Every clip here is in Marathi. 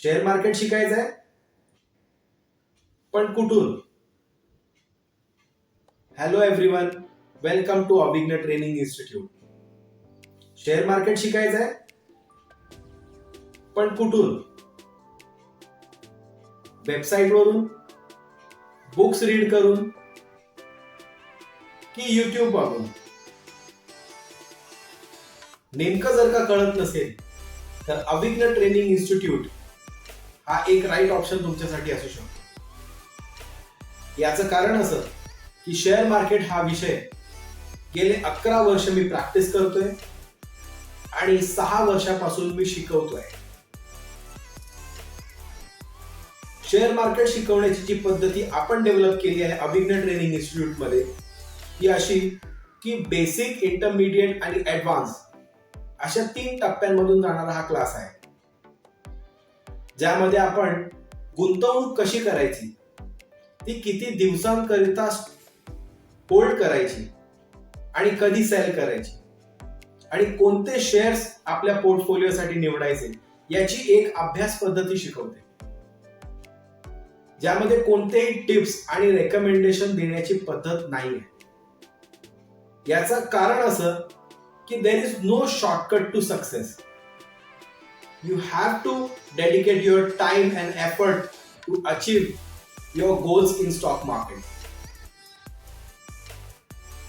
शेअर मार्केट शिकायचंय पण कुठून? Hello everyone, welcome to Abhigya training institute. Share market शिकायचंय पण कुठून? वेबसाईट वरून, बुक्स रीड करून की युट्यूब बघून? नेमकं जर का कळत नसेल तर अभिज्ञ ट्रेनिंग इन्स्टिट्यूट हा एक राईट ऑप्शन तुमच्यासाठी असू शकतो. याचं कारण असं की शेअर मार्केट हा विषय गेले 11 वर्ष मी प्रॅक्टिस करतोय आणि 6 वर्षापासून मी शिकवतोय. शेअर मार्केट शिकवण्याची जी पद्धती आपण डेव्हलप केली आहे अभिज्ञ ट्रेनिंग इन्स्टिट्यूट मध्ये ती अशी की बेसिक, इंटरमिडिएट आणि ऍडव्हान्स अशा 3 टप्प्यांमधून जाणारा हा क्लास आहे, ज्यामध्ये आपण गुंतवणूक कशी करायची, ती किती दिवसांकरिता होल्ड करायची आणि कधी सेल करायची आणि कोणते शेअर्स आपल्या पोर्टफोलिओसाठी निवडायचे याची एक अभ्यास पद्धती शिकवते, ज्यामध्ये कोणतेही टिप्स आणि रेकमेंडेशन देण्याची पद्धत नाहीये. याचं कारण असं की there is no shortcut to success. You have to dedicate your time and effort to achieve your goals in stock market.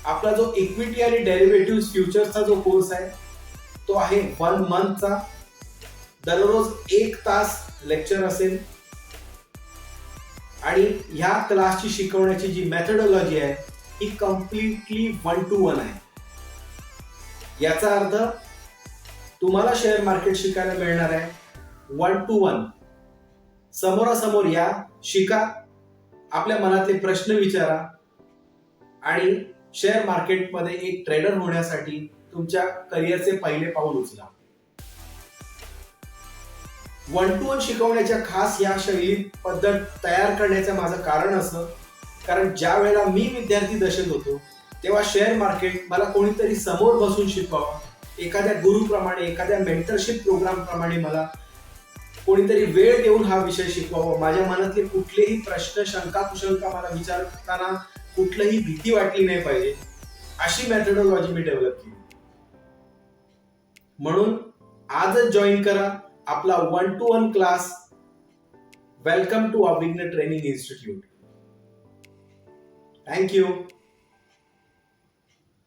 आपला जो इक्विटी आणि डेरिव्हेटिव्ह फ्युचर्सचा जो कोर्स आहे तो आहे 1 मंथचा. दररोज 1 तास लेक्चर असेल आणि ह्या क्लासची शिकवण्याची जी मेथडॉलॉजी आहे ही कम्प्लिटली 1 to 1 आहे. याचा अर्थ तुम्हाला शेअर मार्केट शिकायला मिळणार आहे 1 to 1. समोरासमोर या, शिका, आपल्या मनातले प्रश्न विचारा आणि शेअर मार्केटमध्ये एक ट्रेडर होण्यासाठी तुमच्या करिअरचे पहिले पाऊल उचला. 1 to 1 शिकवण्याच्या खास या शैलीत पद्धत तयार करण्याचं माझं कारण असं, कारण ज्या वेळेला मी विद्यार्थी दशेत होतो तेव्हा शेअर मार्केट मला कोणीतरी समोर बसून शिकवावं, एखाद्या गुरुप्रमाणे, एखाद्या मेंटरशिप प्रोग्राम प्रमाणे मला कोणीतरी वेळ देऊन हा विषय शिकवावा. माझ्या मनातले कुठलेही प्रश्न, शंका, कुशंका मला विचारताना कुठलीही भीती वाटली नाही पाहिजे, अशी मेथडॉलॉजी मी डेव्हलप केली. म्हणून आजच जॉईन करा आपला 1 to 1 class. Welcome to Abhigya training institute. Thank you.